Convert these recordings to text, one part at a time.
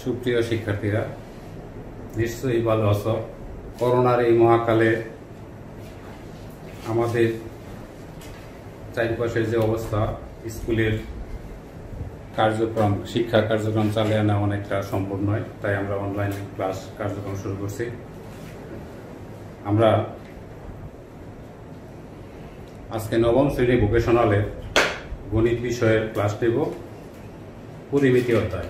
সুপ্রিয় শিক্ষার্থীরা, নিশ্চয়ই ভালো আছো। করোনার এই মহাকালে আমাদের চারপাশের যে অবস্থা, স্কুলের কার্যক্রম, শিক্ষা কার্যক্রম চালিয়ে আনা অনেকটা সম্ভব নয়, তাই আমরা অনলাইন ক্লাস কার্যক্রম শুরু করছি। আমরা আজকে নবম শ্রেণী ভোকেশনালের গণিত বিষয়ের ক্লাস নেব, পরিমিতি অধ্যায়।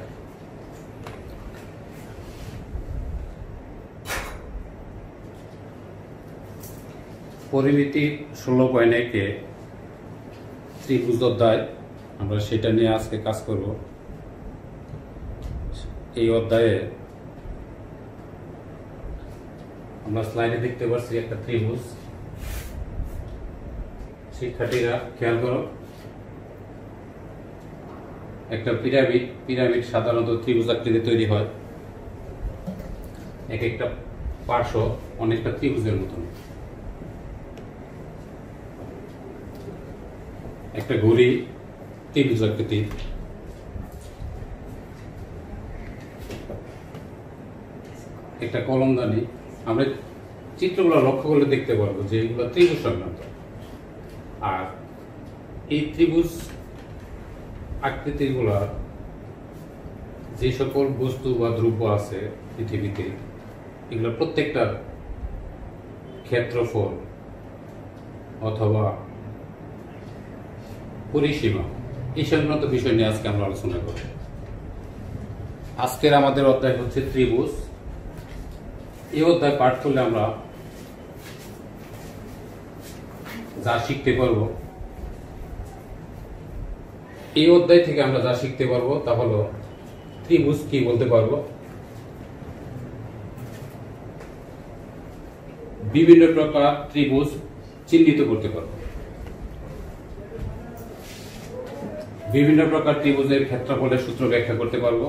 পরিমিতি 16.1-এ ত্রিভুজ অধ্যায়, আমরা সেটা নিয়ে আজকে কাজ করব। এই অধ্যায়ে আমরা স্লাইডে দেখতে পাচ্ছি একটা ত্রিভুজ। শিক্ষার্থীরা খেয়াল করো, একটা পিরামিড সাধারণত ত্রিভুজ আকৃতি তৈরি হয়। এক একটা পার্শ্ব অনেকটা ত্রিভুজের মতন। একটা ঘড়ি ত্রিভুজ আকৃতি, একটা কলমদানি। আমরা চিত্রগুলো লক্ষ্য করলে দেখতে পারবো যে এগুলো ত্রিভুজ সংক্রান্ত। আর এই ত্রিভুজ আকৃতিগুলা যে সকল বস্তু বা দ্রব্য আছে পৃথিবীতে, এগুলো প্রত্যেকটার ক্ষেত্রফল অথবা পরিসীমা, এই সংক্রান্ত বিষয় নিয়ে আজকে আমরা আলোচনা করব। আজকের আমাদের অধ্যায় হচ্ছে ত্রিভুজ। এই অধ্যায় পাঠ করলে আমরা যা শিখতে পারবো, এই অধ্যায় থেকে আমরা যা শিখতে পারবো তা হলো ত্রিভুজ কি বলতে পারবো, বিভিন্ন প্রকার ত্রিভুজ চিহ্নিত করতে পারবো, বিভিন্ন প্রকার ত্রিভুজের ক্ষেত্রফলের সূত্র ব্যাখ্যা করতে পারবো,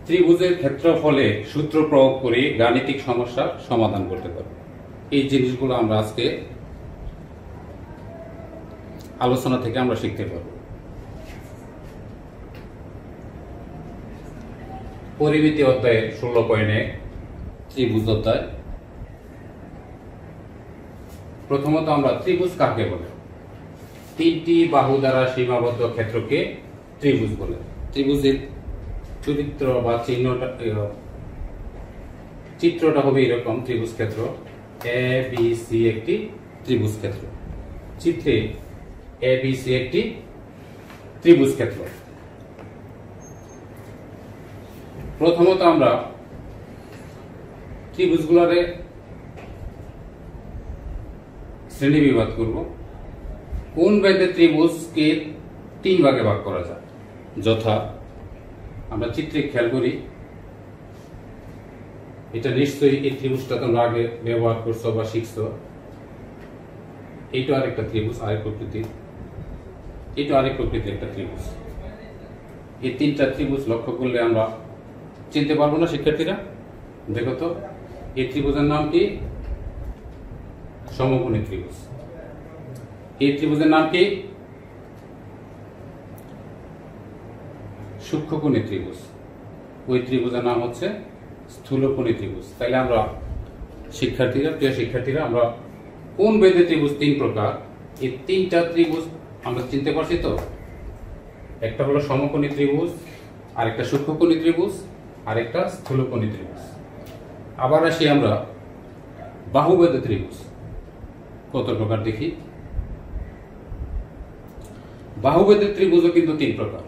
ত্রিভুজের ক্ষেত্রফলে সূত্র প্রয়োগ করে গাণিতিক সমস্যার সমাধান করতে পারবো। এই জিনিসগুলো আমরা আজকে আলোচনা থেকে আমরা শিখতে পারবো। পরিমিতি অধ্যায়ের 16.1 ত্রিভুজ অধ্যায়। প্রথমত আমরা ত্রিভুজ কাকে বলে? তিনটি বাহু দ্বারা সীমাবদ্ধ ক্ষেত্রকে ত্রিভুজ বলে। ত্রিভুজের চরিত্র বা চিত্রটা হবে এরকম। ত্রিভুজ ক্ষেত্র এ বি সি একটি ত্রিভুজ ক্ষেত্র। চিত্রে এ বি সি একটি ত্রিভুজ ক্ষেত্র। প্রথমত আমরা ত্রিভুজগুলোরে শ্রেণী বিভাগ করব। কোন বেদে ত্রিভুজকে 3 ভাগে ভাগ করা যায়? যথা আমরা চিত্রে খেয়াল করি, এটা নিশ্চয়ই এই ত্রিভুজটা তোমরা আগে ব্যবহার করছো বা শিখছো। এইটা আরেকটা ত্রিভুজ, আরেক প্রকৃতির। এটা আরেক প্রকৃতির একটা ত্রিভুজ। এই তিনটা ত্রিভুজ লক্ষ্য করলে আমরা চিনতে পারবো না শিক্ষার্থীরা? দেখো তো, এই ত্রিভুজের নাম কি? সমকোণী ত্রিভুজ। এই ত্রিভুজের নাম কি? সূক্ষ্মকোণী ত্রিভুজ। ওই ত্রিভুজের নাম হচ্ছে স্থূলকোণী ত্রিভুজ। তাইলে আমরা প্রিয় শিক্ষার্থীরা, আমরা কোন বেদে ত্রিভুজ 3 প্রকার, এই 3টা ত্রিভুজ আমরা চিনতে পারছি তো? একটা হলো সমকোণী ত্রিভুজ, আরেকটা সূক্ষ্মকোণী ত্রিভুজ, আরেকটা স্থূলকোণী ত্রিভুজ। আবার আসি আমরা বাহুবেদে ত্রিভুজ কত প্রকার দেখি। বাহুবেদের ত্রিভুজও কিন্তু 3 প্রকার।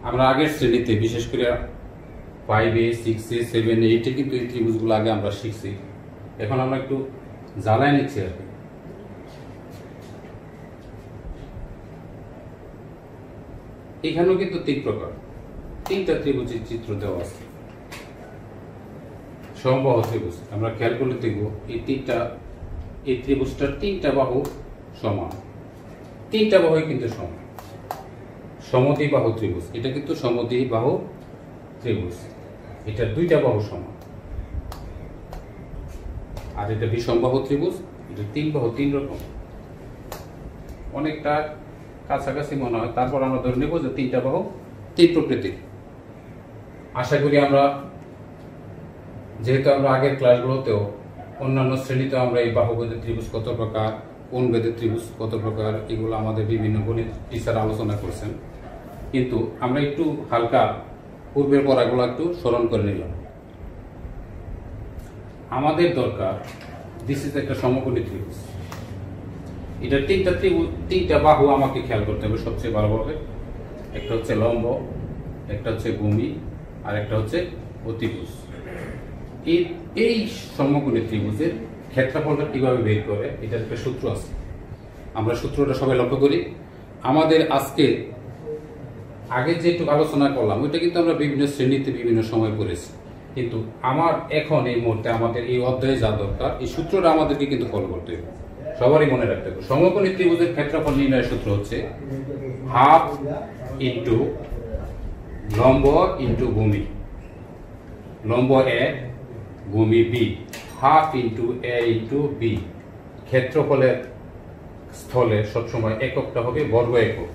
আমরা আগের শ্রেণীতে, বিশেষ করে 5A, 6A, 7A, 8-এ কিন্তু এই ত্রিভুজগুলো আগে আমরা শিখছি। এখন আমরা একটু জ্বালায় নিচ্ছি আর কি। এখানেও কিন্তু 3 প্রকার, 3টা ত্রিভুজের চিত্র দেওয়া আছে। সমবাহু ত্রিভুজ আমরা খেয়াল করলে দেখব এই ত্রিভুজটার 3টা বাহু সমান। 3টা বাহুই কিন্তু সমান। সমদ্বিবাহু ত্রিভুজ, এটা কিন্তু সমদ্বিবাহু ত্রিভুজ। এটা 2টা বাহু সমান। আর এটা বিষমবাহু ত্রিভুজ, এটা 3 বাহু 3 রকম। অনেকটা কাছাকাছি মনে হয়, তারপর আমরা ধরে নেব যে তিনটা বাহু তিন প্রকৃতির। আশা করি আমরা, যেহেতু আমরা আগের ক্লাসগুলোতেও অন্যান্য শ্রেণীতেও আমরা এই বাহুবেদের ত্রিভুজ কত প্রকার, কোন বেদের ত্রিভুজ কত প্রকার, এগুলো আমাদের বিভিন্ন গণিত টিচার আলোচনা করছেন, কিন্তু আমরা একটু হালকা পূর্বের পড়াগুলো একটু স্মরণ করে নিলাম। আমাদের দরকার, দিস ইজ একটা সমকোণী ত্রিভুজ। এটা তিনটা বাহু আমাকে খেয়াল করতে হবে সবচেয়ে ভালোভাবে। একটা হচ্ছে লম্ব, একটা হচ্ছে ভূমি, আর একটা হচ্ছে অতিভুজ। এই সমকোণী ত্রিভুজের ক্ষেত্রফলটা কিভাবে বের করে, এটার একটা সূত্র আছে। আমরা সূত্রটা সবাই লক্ষ্য করি। আমাদের আজকে আগে যেটুকু আলোচনা করলাম ওইটা কিন্তু আমরা বিভিন্ন শ্রেণীতে বিভিন্ন সময় পড়েছি, কিন্তু আমার এখন এই মুহূর্তে আমাদের এই অধ্যায়ে যা দরকার, এই সূত্রটা আমাদেরকে কিন্তু ফলো করতে হবে, সবারই মনে রাখতে হবে। সমকোণী ত্রিভুজের ক্ষেত্রফল নির্ণয়ের সূত্র হচ্ছে হাফ ইন্টু লম্ব ইন্টু ভূমি, লম্ব এ ভূমি বি, হাফ ইন্টু এ ইন্টু বি। ক্ষেত্রফলের স্থলে সবসময় এককটা হবে বর্গ একক।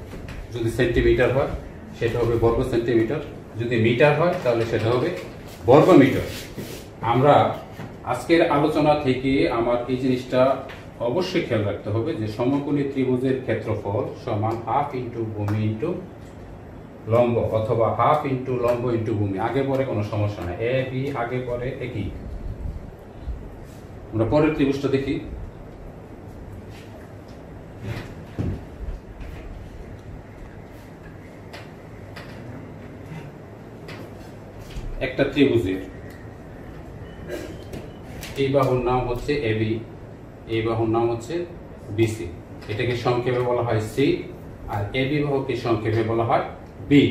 যদি সেন্টিমিটার হয় সেটা হবে বর্গ সেন্টিমিটার, যদি মিটার হয় তাহলে সেটা হবে বর্গ মিটার। আমরা আজকের আলোচনা থেকে আমার এই জিনিসটা অবশ্যই খেয়াল রাখতে হবে যে সমকোণী ত্রিভুজের ক্ষেত্রফল সমান হাফ ইন্টু ভূমি ইন্টু লম্ব, অথবা হাফ ইন্টু লম্ব ইন্টু ভূমি। আগে পরে কোনো সমস্যা নাই, এ বি আগে পরে একই। আমরা পরের ত্রিভুজটা দেখি। একটা ত্রিভুজের এই বাহুর নাম হচ্ছে এবি, এই বাহুর নাম হচ্ছে বিসি। এটাকে সংক্ষেপে বলা হয় সি, আর এবি বাহুকে সংক্ষেপে বলা হয় বি।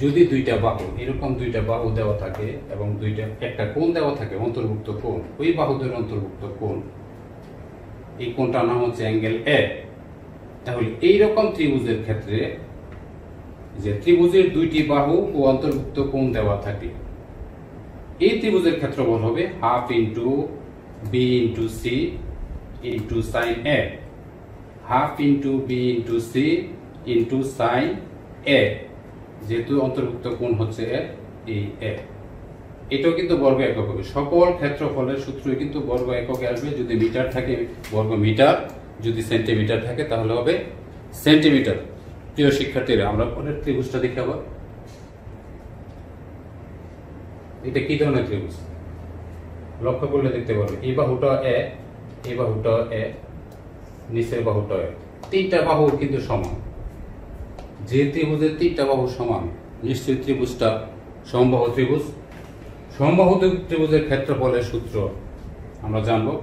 যদি দুইটা বাহু, এরকম দুইটা বাহু দেওয়া থাকে এবং একটা কোণ দেওয়া থাকে, অন্তর্ভুক্ত কোণ, ওই বাহুদের অন্তর্ভুক্ত কোণ, এই কোণটার নাম হচ্ছে অ্যাঙ্গেল এ। তাহলে এইরকম ত্রিভুজের ক্ষেত্রে যে ত্রিভুজের দুইটি বাহু ও অন্তর্ভুক্ত কোণ দেওয়া থাকে, এই ত্রিভুজের ক্ষেত্রফল হবে half into B into C into sine A, half into B into C into sine A. যেহেতু অন্তর্ভুক্ত কোণ হচ্ছে এই এ, এটাও কিন্তু বর্গ একক হবে। সকল ক্ষেত্রফলের সূত্রই কিন্তু বর্গ এককে আসবে। যদি মিটার থাকে বর্গ মিটার, যদি সেন্টিমিটার থাকে তাহলে হবে সেন্টিমিটার। প্রিয় শিক্ষার্থীরা, আমরা পরের ত্রিভুজটা দেখে আবার। এটা কি ধরনের ত্রিভুজ লক্ষ্য করলে দেখতে পারবে, এই বাহুটা এ, এই বাহুটা এ, নিচের বাহুটা এ, তিনটা বাহু কিন্তু সমান। যে ত্রিভুজের তিনটা বাহু সমান, নিশ্চয়ই ত্রিভুজটা সমবাহু ত্রিভুজ। সমবাহু ত্রিভুজের ক্ষেত্রফলের সূত্র আমরা জানবো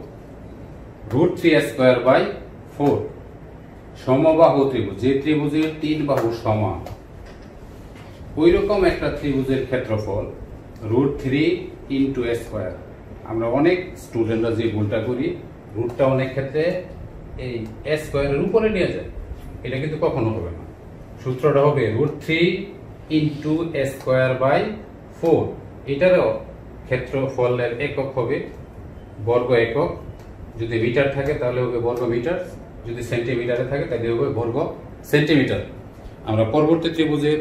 √3²/4। সমবাহু ত্রিভুজ, যে ত্রিভুজের তিন বাহু সমান, ওই রকম একটা ত্রিভুজের ক্ষেত্রফল √3 × a²। আমরা অনেক স্টুডেন্টরা যে ভুলটা করি, রুটটা অনেক ক্ষেত্রে এই a² এর উপরে নিয়ে যায়, এটা কিন্তু কখনো হবে না। সূত্রটা হবে √3 × a²/4। এটারও ক্ষেত্রফলের একক হবে বর্গ একক। যদি মিটার থাকে তাহলে হবে বর্গ মিটার, যদি সেন্টিমিটারে থাকে তাহলে হবে বর্গ সেন্টিমিটার। আমরা পরবর্তী ত্রিভুজে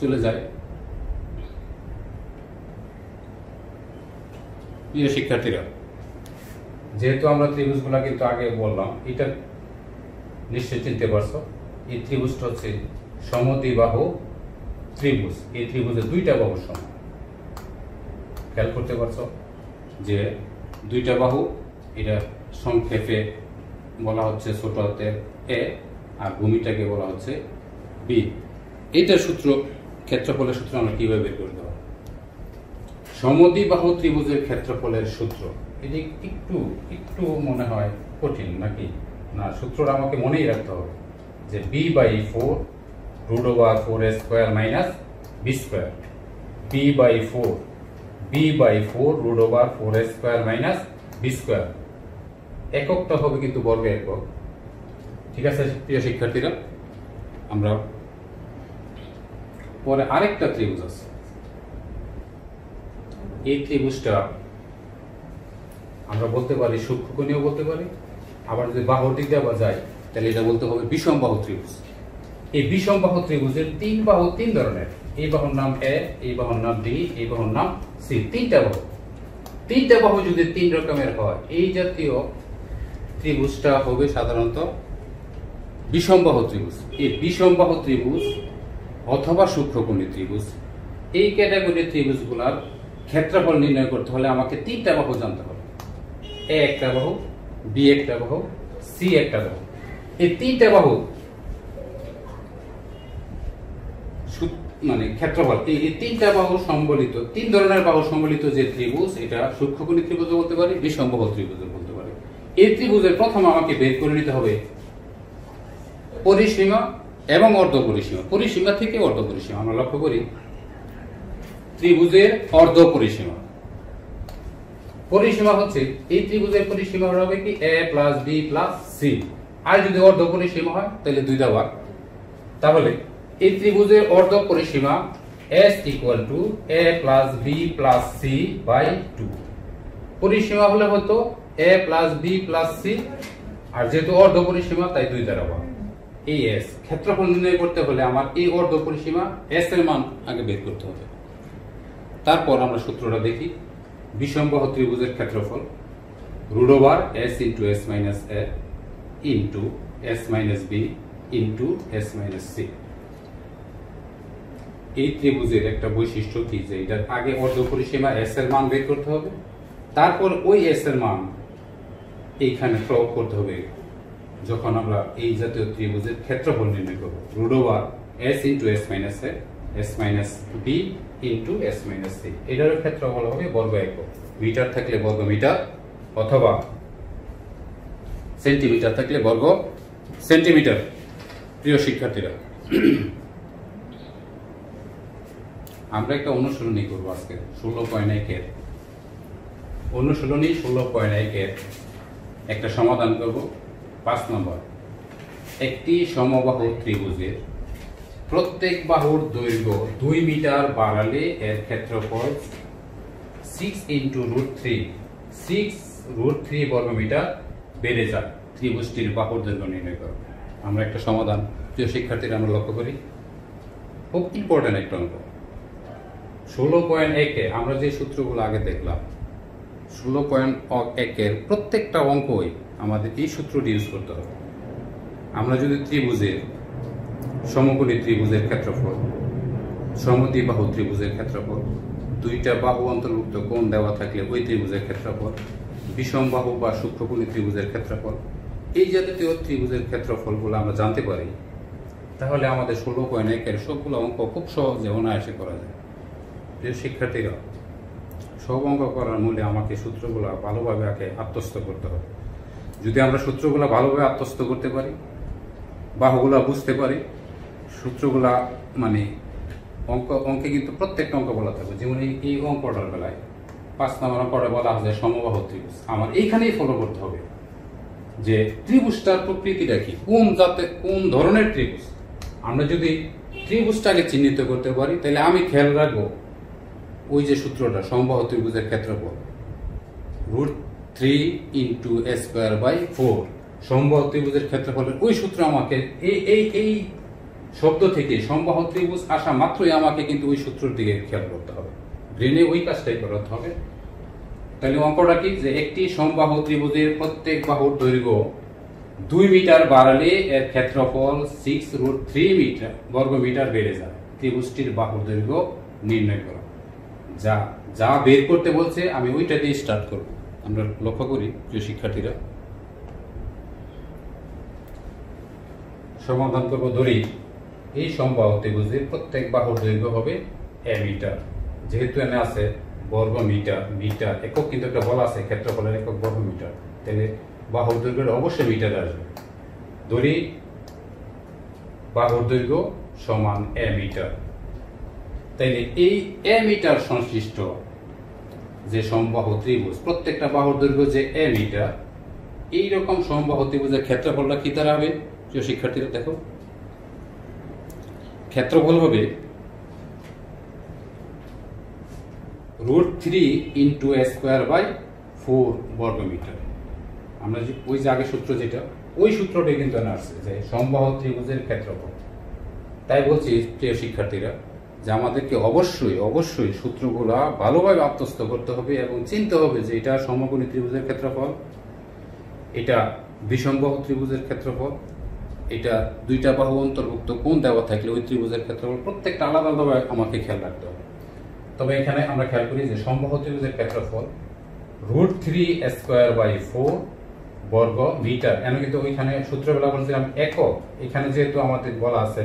চলে যাই। প্রিয় শিক্ষার্থীরা, যেহেতু আমরা ত্রিভুজগুলা কিন্তু আগে বললাম, এটা নিশ্চয়ই চিনতে পারছো। এই ত্রিভুজটা হচ্ছে সমদ্বিবাহু ত্রিভুজ। এই ত্রিভুজে দুইটা বাহু সমান। খেয়াল করতে পারছো যে দুইটা বাহু, এটা সংক্ষেপে বলা হচ্ছে ছোট হাতের এ, আর ভূমিটাকে বলা হচ্ছে বি। এইটার সূত্র, ক্ষেত্রফলের সূত্র আমরা কিভাবে বের করে দেবো? সমদ্বিবাহু ত্রিভুজের ক্ষেত্রফলের সূত্র, এটি একটু মনে হয় কঠিন নাকি? না, সূত্রটা আমাকে মনেই রাখতে হবে যে b/4 √4a² - b²। b/4 √4a² - b²। এককটা হবে কিন্তু বর্গ একক। ঠিক আছে প্রিয় শিক্ষার্থীরা, আমরা পরে আরেকটা ত্রিভুজ আছে। এই ত্রিভুজটা আমরা বলতে পারি সূক্ষ্মকোণীয় বলতে পারি, আবার যদি বাহুর দিক দেওয়া যায় তাহলে এটা বলতে হবে বিষমবাহু ত্রিভুজ। এই বিষমবাহু ত্রিভুজের তিন বাহু তিন ধরনের। এই বাহুর নাম এ, এই বাহুর নাম বি, এই বাহুর নাম সি। তিনটা বাহু যদি তিন রকমের হয়, এই জাতীয় ত্রিভুজটা হবে সাধারণত বিষমবাহু ত্রিভুজ। এই বিষমবাহু ত্রিভুজ অথবা সূক্ষ্মকোণী ত্রিভুজ, এই ক্যাটাগরির ত্রিভুজগুলোর ক্ষেত্রফল নির্ণয় করতে হলে আমাকে তিনটা বাহু জানতে হবে। এ একটা বাহু, বি একটা বাহু, সি একটা বাহু। এই তিনটা বাহু মানে ক্ষেত্রফল, এই তিনটা বাহু সম্বলিত, তিন ধরনের বাহু সম্বলিত যে ত্রিভুজ, এটা সূক্ষ্মকোণী ত্রিভুজ বলতে পারি, বিষমবাহু ত্রিভুজ বলতে পারি। এই ত্রিভুজের প্রথম আমাকে বের করে নিতে হবে পরিসীমা এবং অর্ধ পরিসীমা। পরিসীমা থেকে অর্ধ পরিসীমা আমরা লক্ষ্য করি, ত্রিভুজের অর্ধ পরিসীমা। পরিসীমা হচ্ছে এই ত্রিভুজের পরিসীমা হবে কি এ প্লাস বি প্লাস সি। আর যদি অর্ধ পরিসীমা হয় তাহলে দুইটা ভাগ। তাহলে এই ত্রিভুজের অর্ধ পরিসীমা s equal to a plus B plus C by 2। পরিসীমা হলে হতো a plus B plus C, আর যেহেতু অর্ধ পরিসীমা তাই দুই দ্বারা ভাগ। এই s ক্ষেত্রফল নির্ণয় করতে হলে আমার এই অর্ধ পরিসীমা s এর মান আগে বের করতে হবে। তারপর আমরা সূত্রটা দেখি। বিষমবাহু ত্রিভুজের ক্ষেত্রফল root over s into s minus a into s minus b into s minus c। এই ত্রিভুজের একটা বৈশিষ্ট্য কি, যে এটার আগে অর্ধ পরিসীমা s এর মান বের করতে হবে, তারপর ওই s এর মান এইখানে প্রয়োগ করতে হবে যখন আমরা এই জাতীয় ত্রিভুজের ক্ষেত্রফল নির্ণয় করব। Root over s into s minus a, s minus b into s minus c। এটার ক্ষেত্রফল হবে বর্গ একক। মিটার থাকলে বর্গ মিটার, অথবা সেন্টিমিটার থাকলে বর্গ সেন্টিমিটার। প্রিয় শিক্ষার্থীরা, আমরা একটা অনুশীলনী করবো আজকে 16.1 এর অনুশীলনী 16.1 এর একটা সমাধান করব। 5 নম্বর, একটি সমবাহু ত্রিভুজের প্রত্যেক বাহুর দৈর্ঘ্য 2 মিটার বাড়ালে এর ক্ষেত্রফল 6 ইন্টু √3 6√3 বর্গমিটার বেড়ে যায়। ত্রিভুজটির বাহুর দৈর্ঘ্য নির্ণয় করব। আমরা একটা সমাধান, প্রিয় শিক্ষার্থীরা, আমরা লক্ষ্য করি, খুব ইম্পর্টেন্ট একটা অঙ্ক। 16.1 এ আমরা যে সূত্রগুলো আগে দেখলাম, 16.1 এর প্রত্যেকটা অঙ্কই আমাদের এই সূত্রটি ইউজ করতে হবে। আমরা যদি ত্রিভুজের সমকোণী ত্রিভুজের ক্ষেত্রফল, সমদ্বিবাহু ত্রিভুজের ক্ষেত্রফল, দুইটা বাহু অন্তর্ভুক্ত কোণ দেওয়া থাকলে ওই ত্রিভুজের ক্ষেত্রফল, বিষমবাহু বা সূক্ষ্মকোণী ত্রিভুজের ক্ষেত্রফল, এই জাতীয় ত্রিভুজের ক্ষেত্রফলগুলো আমরা জানতে পারি, তাহলে আমাদের 16.1 এর সবগুলো অঙ্ক খুব সহজে অনায়াসে করা যায়। প্রিয় শিক্ষার্থীরা, সব অঙ্ক করার মূলে আমাকে সূত্রগুলো ভালোভাবে আগে আত্মস্থ করতে হবে। যদি আমরা সূত্রগুলো ভালোভাবে আত্মস্থ করতে পারি, বাহুগুলা বুঝতে পারি, সূত্রগুলা মানে অঙ্কে কিন্তু প্রত্যেকটা অঙ্ক বলা থাকবে। যেমন এই অঙ্কটার বেলায় 5 নম্বর অঙ্কটা বলা হয় সমবাহু ত্রিভুজ। আমার এইখানেই ফলো করতে হবে যে ত্রিভুজটার প্রকৃতিটা কি, কোন ধরনের ত্রিভুজ। আমরা যদি ত্রিভুজটাকে চিহ্নিত করতে পারি, তাহলে আমি খেয়াল রাখবো ওই যে সূত্রটা সমবাহু ত্রিভুজের ক্ষেত্রফল √3 ইন্টু a স্কয়ার বাই 4। সমবাহু ত্রিভুজের ক্ষেত্রফলের ওই সূত্র আমাকে এই শব্দ থেকে সমবাহু ত্রিভুজ আসা মাত্রই আমাকে কিন্তু ওই সূত্রের দিকে খেয়াল করতে হবে, ব্রেনে ওই কাজটাই করতে হবে। তাহলে অঙ্কটা কি, যে একটি সমবাহু ত্রিভুজের প্রত্যেক বাহুর দৈর্ঘ্য 2 মিটার বাড়ালে এর ক্ষেত্রফল 6√3 মিটার বর্গমিটার বেড়ে যায়। ত্রিভুজটির বাহুর দৈর্ঘ্য নির্ণয় করা। যা বের করতে বলছে আমি ওইটা দিয়ে স্টার্ট করব। আমরা লক্ষ্য করি, প্রিয় শিক্ষার্থীরা, সমাধান করব। ধরি এই সমবাহু ত্রিভুজের প্রত্যেক বাহুর দৈর্ঘ্য হবে a মিটার। যেহেতু এনে আছে বর্গ মিটার, মিটার একক কিন্তু একটা বলা আছে, ক্ষেত্রফলের একক বর্গ মিটার, তাহলে বাহুর দৈর্ঘ্য অবশ্যই মিটার আসবে। ধরি বাহুর দৈর্ঘ্য সমান a মিটার। তাইলে এই a মিটার সংশ্লিষ্ট যে সমবাহু ত্রিভুজ, প্রত্যেকটা বাহুর দৈর্ঘ্য যে a মিটার, এইরকম সমবাহু ত্রিভুজের ক্ষেত্রফলটা কি দাঁড়াবে? প্রিয় শিক্ষার্থীরা দেখো, ক্ষেত্রফল হবে √3 ইন্টু a স্কয়ার বাই 4 বর্গমিটার। আমরা যে ওই যে আগের সূত্র, যেটা ওই সূত্রটাই কিন্তু আসছে যে সমবাহু ত্রিভুজের ক্ষেত্রফল তাই বলছি প্রিয় শিক্ষার্থীরা যে আমাদেরকে অবশ্যই অবশ্যই সূত্রগুলা ভালোভাবে আত্মস্থ করতে হবে এবং চিনতে হবে যে এটা সমকোণী ত্রিভুজের ক্ষেত্রফল, এটা বিষমবাহু ত্রিভুজের ক্ষেত্রফল, এটা দুইটা বাহু অন্তর্ভুক্ত কোণ দেওয়া থাকলে ওই ত্রিভুজের ক্ষেত্রফল, প্রত্যেকটা আলাদা আলাদাভাবে আমাকে খেয়াল রাখতে হবে। তবে এখানে আমরা খেয়াল করি যে সমবাহু ত্রিভুজের ক্ষেত্রফল √3²/4 বর্গ মিটার। এখানে কিন্তু ওইখানে সূত্রবেলা বলছিলাম একক, এখানে যেহেতু আমাদের বলা আছে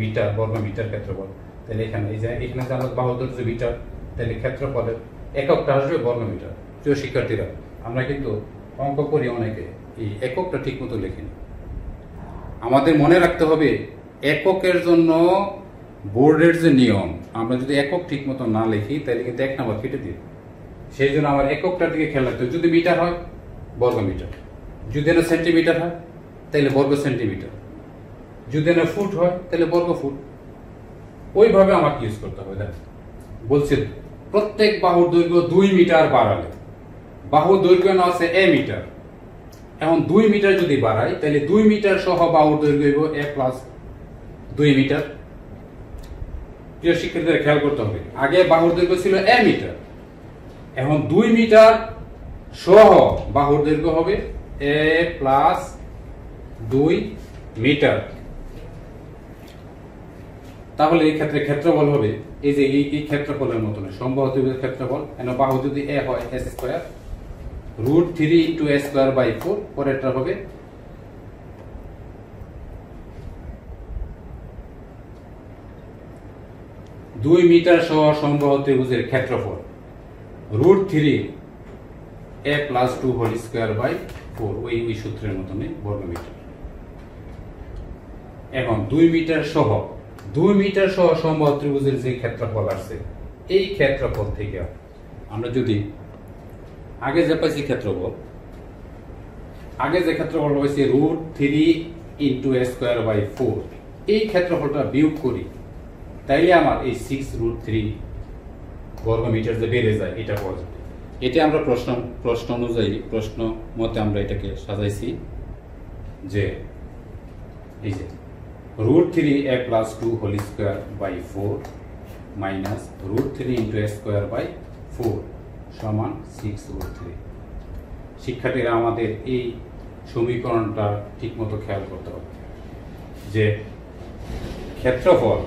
মিটার, বর্গ মিটার ক্ষেত্রফল, তাহলে এখানে এই যে এখানে যে আমাদের বাহু দৈর্ঘ্য মিটার, তাহলে ক্ষেত্রফলের এককটা আসবে বর্গ মিটার। প্রিয় শিক্ষার্থীরা, আমরা কিন্তু অঙ্ক করি অনেকে এই এককটা ঠিক মতো লিখিনি। আমাদের মনে রাখতে হবে এককের জন্য বোর্ডের যে নিয়ম, আমরা যদি একক ঠিক মতো না লিখি তাহলে কিন্তু 1 নাম্বার কেটে দিই। সেই জন্য আমার এককটার দিকে খেয়াল রাখতে হবে। যদি মিটার হয় বর্গ মিটার, যদি না সেন্টিমিটার হয় তাহলে বর্গ সেন্টিমিটার, যদি না ফুট হয় তাহলে বর্গ ফুট। ওইভাবে আমাকে ইউজ করতে হবে। দেখ বলছে প্রত্যেক বাহুর দৈর্ঘ্য 2 মিটার বাড়ালে, বাহুর দৈর্ঘ্য না আছে a মিটার, এখন 2 মিটার যদি বাড়াই তাহলে 2 মিটার সহ বাহুর দৈর্ঘ্য হইব a + 2 মিটার। প্রিয় শিক্ষার্থীদের খেয়াল করতে হবে, আগে বাহুর দৈর্ঘ্য ছিল a মিটার, এখন 2 মিটার সহ বাহুর দৈর্ঘ্য হবে a + 2 মিটার। তাহলে এই ক্ষেত্রে ক্ষেত্রফল হবে এই যে এই ক্ষেত্রফলের মতন সমবাহু ত্রিভুজের ক্ষেত্রফল, এন বাহু যদি a হয় s², √3 × a²/4, পরেরটা হবে দুই মিটার সহ সমবাহু ত্রিভুজের ক্ষেত্রফল √3 a + 2² ওই সূত্রের মতনই বর্গ মিটার। এখন 2 মিটার সহ সমবাহু ত্রিভুজের যে ক্ষেত্রফল আছে, এই ক্ষেত্রফল থেকে আমরা যদি আগে যে পাইছি ক্ষেত্রফল, আগে যে ক্ষেত্রফল পাইছি √3 × a²/4, এই ক্ষেত্রফলটা বিয়োগ করি, তাইলে আমার এই 6√3 বর্গ মিটার যে বেড়ে যায় এটা পাওয়া যাবে। এটা আমরা প্রশ্ন অনুযায়ী প্রশ্ন মতে আমরা এটাকে সাজাইছি যে এই যে √3 a + 2² মাইনাস √3 × a²/4 সমান 6√3। শিক্ষার্থীরা আমাদের এই সমীকরণটা ঠিক মতো খেয়াল করতে হবে যে ক্ষেত্রফল,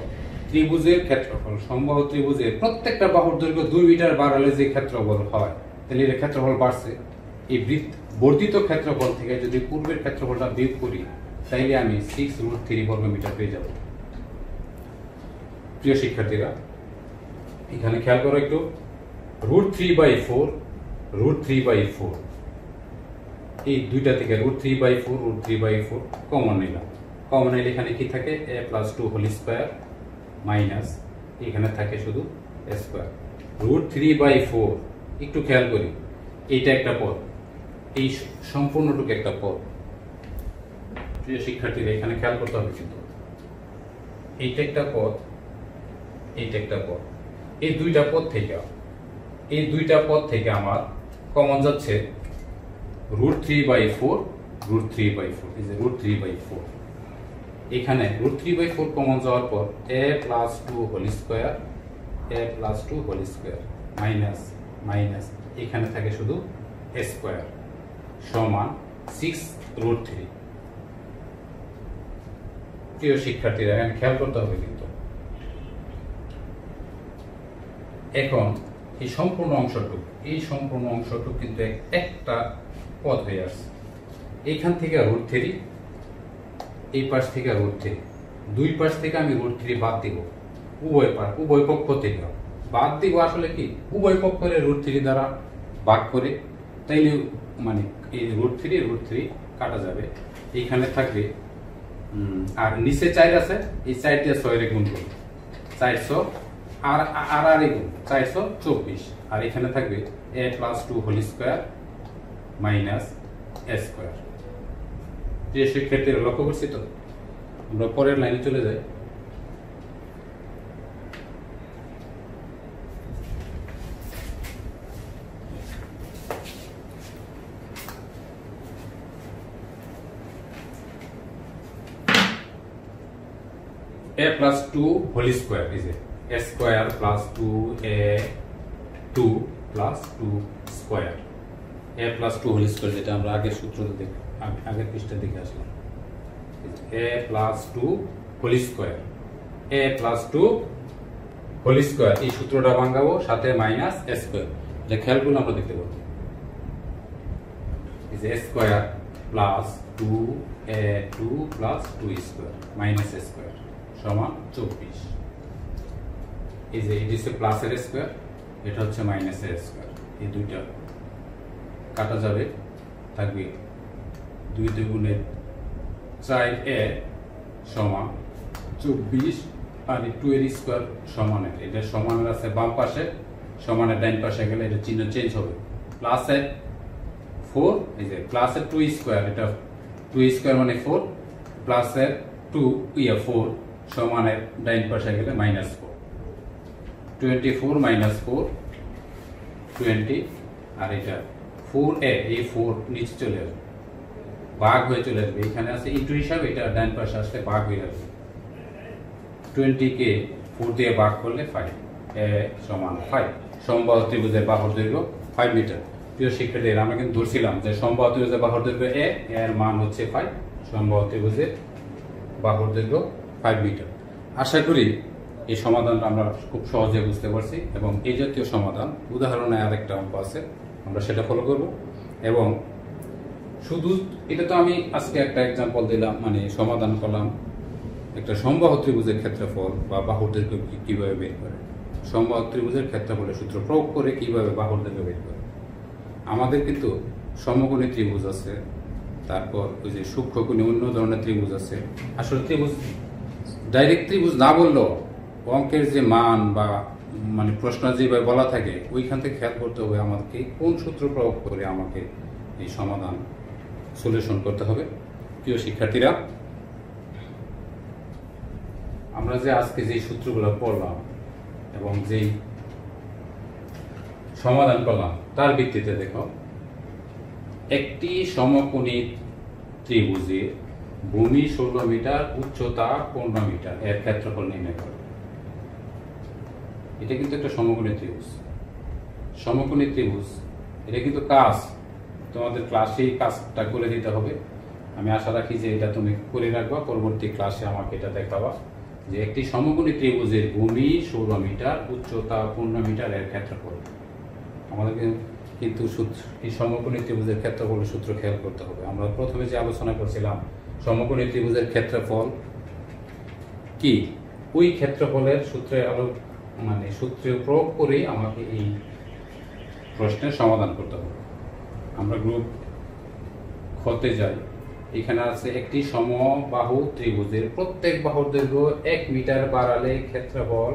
ত্রিভুজের ক্ষেত্রফল, সমবাহু ত্রিভুজের প্রত্যেকটা বাহুর দৈর্ঘ্য 2 মিটার বাড়ালে যে ক্ষেত্রফল হয়, তাহলে এর ক্ষেত্রফল বাড়ছে। এই বর্ধিত ক্ষেত্রফল থেকে যদি পূর্বের ক্ষেত্রফলটা বিয়োগ করি তাইলে আমি 6√3 বর্গ মিটার পেয়ে যাব। প্রিয় শিক্ষার্থীরা, এখানে খেয়াল করো একটু, √3/4 এই দুইটা থেকে √3/4 কমন নিলাম। কমন নিলে এখানে কি থাকে a + 2² মাইনাস এখানে থাকে শুধু a²। √3/4 একটু খেয়াল করি, এইটা একটা পদ, এই সম্পূর্ণটুকু একটা পদ। প্রিয় শিক্ষার্থীরা, এখানে খেয়াল করতে হবে কিন্তু এইটা একটা পদ, এইটা একটা পদ, এই দুইটা পদ থেকে আমার কমন যাচ্ছে √3/4 এই যে √3/4। এখানে √3/4 কমন যাওয়ার পর a + 2² মাইনাস এখানে থাকে শুধু a² সমান 6√3। প্রিয় শিক্ষার্থীরা, এখানে খেয়াল করতে হবে কিন্তু এখন এই সম্পূর্ণ অংশটুকু কিন্তু একটা পদ হয়ে আসছে। এইখান থেকে √3, এই পাশ থেকে √3, দুই পাশ থেকে আমি √3 বাদ দিব, উভয় পক্ষ থেকে বাদ দিব। আসলে কি উভয় পক্ষের √3 দ্বারা ভাগ করে, তাইলে মানে এই √3 কাটা যাবে, এইখানে থাকবে আর নিচে 4 আছে, এই 4 দিয়ে 6 গুণ করব 400 আর গুণ 424, আর এখানে থাকবে a + 2² মাইনাস a²। যে শিক্ষার্থীরা লক্ষ্য করছি তো, আমরা পরের লাইনে চলে যাই। a plus 2 whole square is a square plus 2a 2 plus 2 square a plus 2 whole square যেটা আমরা আগের সূত্রতে দেখি আগের পৃষ্ঠা দেখে আসলাম a plus 2 whole square a plus 2 whole square এই সূত্রটা ভাঙাবো সাথে মাইনাস a square যে খেয়ালগুলো আমরা দেখতে পাচ্ছি is a square plus 2a2 plus 2 square minus a square সমান 24 এই যে it is a plus a square এটা হচ্ছে মাইনাস a square এই দুইটা কাটা যাবে থাকবে 2 2 গুণে 4a সমান 24 আর 2 এর স্কয়ার সমান এটা সমানের আছে বাম পাশে সমানের ডান পাশে গেলে এটা চিহ্ন চেঞ্জ হবে প্লাস এর 4 এই যে প্লাস এর 2 স্কয়ার এটা 2 স্কয়ার মানে 4 প্লাস এর 2 4 সমানের ডান পাশে গেলে মাইনাস 4 24 মাইনাস 4 20 আর এটা 4a এই 4 নিচে চলে আসবে ভাগ হয়ে চলে আসবে এখানে আছে ইনটু হিসাবে এটা ডান পাশে আসলে ভাগ হয়ে যাবে 20 কে 4 দিয়ে ভাগ করলে 5 a সমান 5 সমবাহু ত্রিভুজের বাহুর দৈর্ঘ্য 5 মিটার প্রিয় শিক্ষার্থীরা আমরা কিন্তু ধরছিলাম যে সমবাহু ত্রিভুজের বাহুর দৈর্ঘ্য a এর মান হচ্ছে 5 সমবাহু ত্রিভুজের বাহুর দৈর্ঘ্য 5 মিটার আশা করি এই সমাধানটা আমরা খুব সহজে বুঝতে পারছি এবং এই জাতীয় সমাধান উদাহরণে আরেকটা অঙ্ক আছে আমরা সেটা ফলো করব এবং শুধু এটা তো আমি আজকে একটা एग्जांपल দিলাম মানে সমাধান করলাম একটা সমবাহু ত্রিভুজের ক্ষেত্রফল বা বাহুর দৈর্ঘ্য কিভাবে বের করে সমবাহু ত্রিভুজের ক্ষেত্রফলের সূত্র প্রয়োগ করে কিভাবে বাহুর দৈর্ঘ্য বের করে আমাদের কিন্তু সমকোণী ত্রিভুজ আছে তারপর ওই যে সূক্ষ্মকোণী অন্য ধরনের ত্রিভুজ আছে আসলে ত্রিভুজ ডাইরেক্ট ত্রিভুজ না বললেও অঙ্কের যে মান বা মানে প্রশ্ন যেভাবে বলা থাকে ওইখান থেকে খেয়াল করতে হবে আমাকে কোন সূত্র প্রয়োগ করে আমাকে এই সমাধান সলিউশন করতে হবে প্রিয় শিক্ষার্থীরা আমরা যে আজকে যে সূত্রগুলো পড়লাম এবং যেই সমাধান করলাম তার ভিত্তিতে দেখো একটি সমকোণী ত্রিভুজের ভূমি 16 মিটার উচ্চতা 15 মিটার এর ক্ষেত্রফল নির্ণয় করো এটা কিন্তু একটা সমকোণী ত্রিভুজ এটা কিন্তু কাজ তোমাদের ক্লাসেই কাজটা করে দিতে হবে আমি আশা রাখি যে এটা তুমি করে রাখবা পরবর্তী ক্লাসে আমাকে এটা দেখাবা যে একটি সমকোণী ত্রিভুজের ভূমি 16 মিটার উচ্চতা 15 মিটার এর ক্ষেত্রফল আমাদের কিন্তু এই সমকোণী ত্রিভুজের ক্ষেত্রফলের সূত্র খেয়াল করতে হবে আমরা প্রথমে যে আলোচনা করছিলাম সমকোণী ত্রিভুজের ক্ষেত্রফল কি ওই ক্ষেত্রফলের সূত্রের মানে সূত্রে প্রয়োগ করে আমাকে এই প্রশ্নের সমাধান করতে হবে আমরা গ্রুপ খতে যাই এখানে আছে একটি সমবাহু ত্রিভুজের প্রত্যেক বাহুর দৈর্ঘ্য 1 মিটার বাড়ালে ক্ষেত্রফল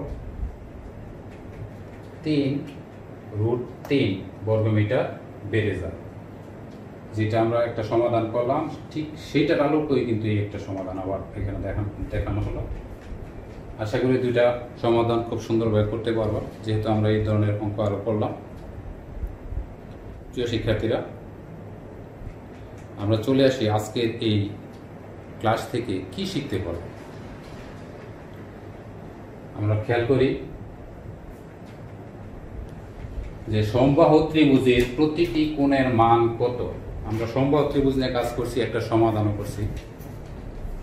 3√3 বর্গমিটার বেড়ে যায় যেটা আমরা একটা সমাধান করলাম ঠিক সেইটার আলোকেই কিন্তু এই একটা সমাধান আবার এখানে দেখানো হলো আশা করি দুইটা সমাধান খুব সুন্দরভাবে করতে পারবো যেহেতু আমরা এই ধরনের অঙ্ক আরো করলাম প্রিয় শিক্ষার্থীরা আমরা চলে আসি আজকের এই ক্লাস থেকে কি শিখতে পারব আমরা খেয়াল করি যে সমবাহু ত্রিভুজের প্রতিটি কোণের মান কত আমরা সমবাহু ত্রিভুজ নিয়ে কাজ করছি একটা সমাধানও করছি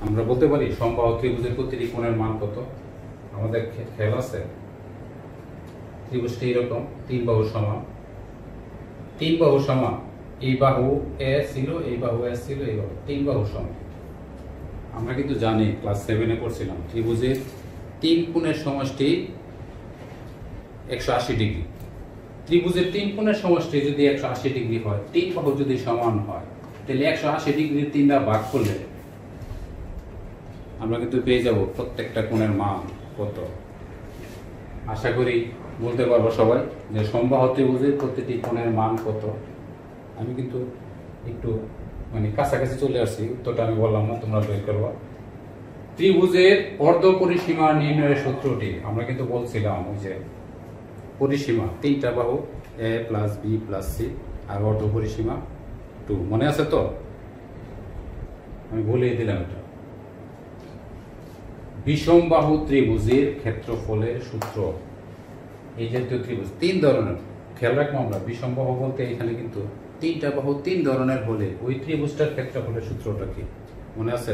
আমরা বলতে পারি সমবাহু ত্রিভুজের প্রতিটি কোণের মান কত আমাদের খেয়াল আছে ত্রিভুজটি এরকম 3 বাহু সমান এই বাহু এ ছিল এই বাহু এ ছিল এই বাহু 3 বাহু সমান আমরা কিন্তু জানি ক্লাস 7 এ পড়ছিলাম ত্রিভুজের 3 কোণের সমষ্টি 180 ডিগ্রি ত্রিভুজের 3 কোণের সমষ্টি যদি 180 ডিগ্রি হয় 3 বাহু যদি সমান হয় তাহলে 180 ডিগ্রি 3 দ্বারা ভাগ করলে আমরা কিন্তু পেয়ে যাব প্রত্যেকটা কোণের মান কত আশা করি বলতে পারবো সবাই যে সমবাহু ত্রিভুজের প্রতিটি কোণের মান কত আমি কিন্তু একটু মানে কাছাকাছি চলে আসছি উত্তরটা আমি বললাম না তোমরা বের করবো ত্রিভুজের অর্ধ পরিসীমা নির্ণয়ের সূত্রটি আমরা কিন্তু বলছিলাম ওই যে পরিসীমা 3টা বাহু a plus b plus c আর অর্ধ পরিসীমা 2 মনে আছে তো আমি বলেই দিলাম এটা বিষমবাহু ত্রিভুজের ক্ষেত্রফলের সূত্র। এই জাতীয় ত্রিভুজ তিন ধরনের, খেয়াল রাখবো আমরা। বিষমবাহু বলতে এখানে কিন্তু তিনটা বাহু তিন ধরনের হলে ওই ত্রিভুজটার ক্ষেত্রফলের সূত্রটা কি মনে আছে?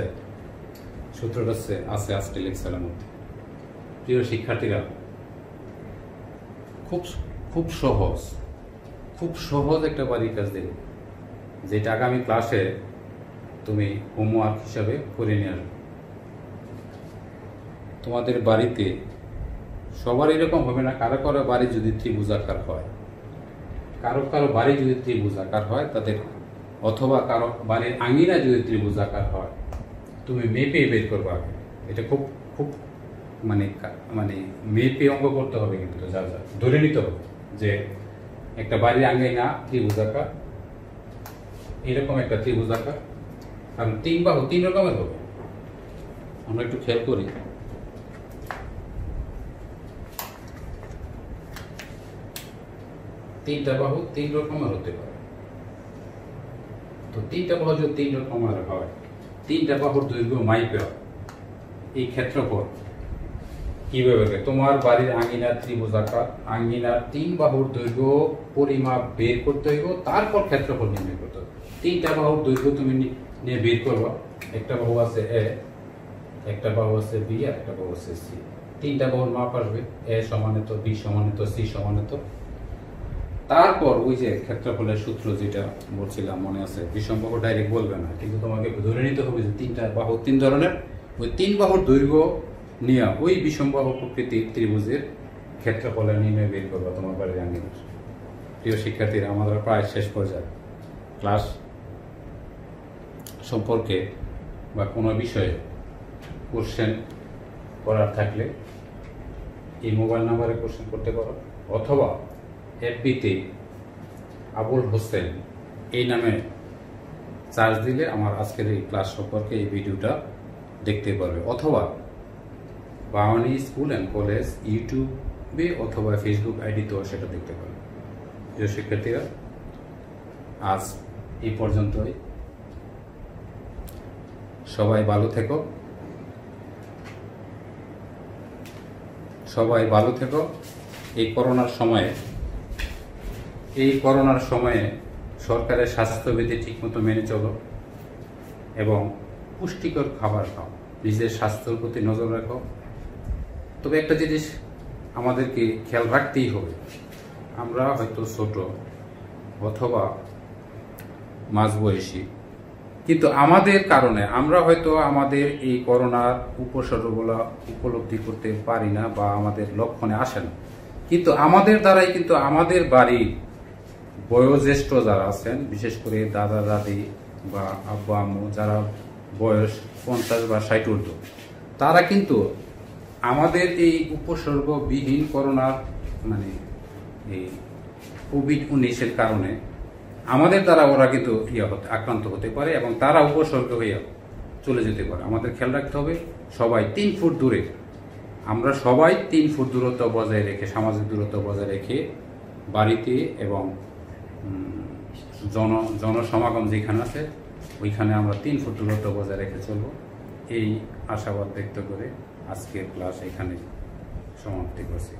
সূত্রটা আছে আজকে লেকচারের মধ্যে। প্রিয় শিক্ষার্থীরা, খুব খুব সহজ খুব সহজ একটা বাড়ির কাজ দেব, যেটা আগামী ক্লাসে তুমি হোমওয়ার্ক হিসাবে করে নিয়ে আসবে। তোমাদের বাড়িতে সবার এরকম হবে না, কারো কারো বাড়ি যদি ত্রিভুজাকার হয়, কারো কারো বাড়ি যদি ত্রিভুজাকার হয় তাদের, অথবা কারো বাড়ির আঙিনা যদি ত্রিভুজাকার হয়, তুমি মেপে বের করবে আগে। এটা খুব খুব মানে মানে মেপে অঙ্ক করতে হবে, কিন্তু যা যা ধরে নিতে হবে যে একটা বাড়ির আঙিনা ত্রিভুজাকার, এরকম একটা ত্রিভুজাকার, কারণ তিন বাহু তিন রকমের হবে। আমরা একটু খেয়াল করি। তিনটা বাহু তিন রকমের হতে পারে। তো তিনটা বাহু যদি তিন রকমের হয়, তিনটা বাহুর দৈর্ঘ্য মাইপে এই ক্ষেত্রফল কিভাবে? তোমার বাড়ির আঙিনা ত্রিভুজাকার, আঙিনার তিন বাহুর দৈর্ঘ্য পরিমাপ বের করতে হইব, তারপর ক্ষেত্রফল নির্ণয় করতে হবে। তিনটা বাহুর দৈর্ঘ্য তুমি নিয়ে বের করবা। একটা বাহু আছে এ, একটা বাহু আছে বি, আর একটা বাহু আছে সি। তিনটা বাহুর মাপ আসবে এ সমানিত, বি সমানিত, সি সমানিত। তারপর ওই যে ক্ষেত্রফলের সূত্র যেটা বলছিলাম মনে আছে, বিষমবাহু ডাইরেক্ট বলবে না, কিন্তু তোমাকে ধরে নিতে হবে যে তিনটা বাহু তিন ধরনের, ওই তিন বাহুর দৈর্ঘ্য নিয়ে ওই বিষমবাহু প্রকৃতির ত্রিভুজের ক্ষেত্রফলের নির্ণয় বের করবা তোমার বাড়ির আঙিনার। প্রিয় শিক্ষার্থীরা, আমাদের প্রায় শেষ পর্যায়ে। ক্লাস সম্পর্কে বা কোনো বিষয়ে কোশ্চেন করার থাকলে এই মোবাইল নাম্বারে কোশ্চেন করতে পারো, অথবা এফবিতে আবুল হোসেন এই নামে চার্জ দিলে আমার আজকের এই ক্লাস সম্পর্কে এই ভিডিওটা দেখতে পারবে, অথবা বাওয়ানি স্কুল অ্যান্ড কলেজ ইউটিউবে অথবা ফেসবুক আইডিতেও সেটা দেখতে পারবে। প্রিয় শিক্ষার্থীরা, আজ এই পর্যন্তই। সবাই ভালো থেকো, সবাই ভালো থেকো। এই করোনার সময়ে সরকারের স্বাস্থ্যবিধি ঠিকমতো মেনে চলো এবং পুষ্টিকর খাবার খাও, নিজের স্বাস্থ্যের প্রতি নজর রাখো। তবে একটা জিনিস আমাদেরকে খেয়াল রাখতেই হবে, আমরা হয়তো ছোট অথবা মাঝবয়সী, কিন্তু আমাদের কারণে আমরা হয়তো আমাদের এই করোনার উপসর্গগুলো উপলব্ধি করতে পারি না বা আমাদের লক্ষণে আসে না, কিন্তু আমাদের দ্বারাই কিন্তু আমাদের বাড়ির বয়োজ্যেষ্ঠ যারা আছেন, বিশেষ করে দাদা দাদি বা আব্বা আম্মু যারা বয়স 50 বা 60 ঊর্ধ্ব, তারা কিন্তু আমাদের এই উপসর্গবিহীন করোনার মানে এই কোভিড-19 কারণে আমাদের দ্বারা ওরা কিন্তু আক্রান্ত হতে পারে এবং তারা উপসর্গ হয়ে চলে যেতে পারে। আমাদের খেয়াল রাখতে হবে, সবাই 3 ফুট দূরে, আমরা সবাই 3 ফুট দূরত্ব বজায় রেখে, সামাজিক দূরত্ব বজায় রেখে বাড়িতে এবং জনসমাগম যেখানে আছে ওইখানে আমরা 3 ফুট দূরত্ব বজায় রেখে চলবো। এই আশাবাদ ব্যক্ত করে আজকের ক্লাস এখানে সমাপ্তি করছি।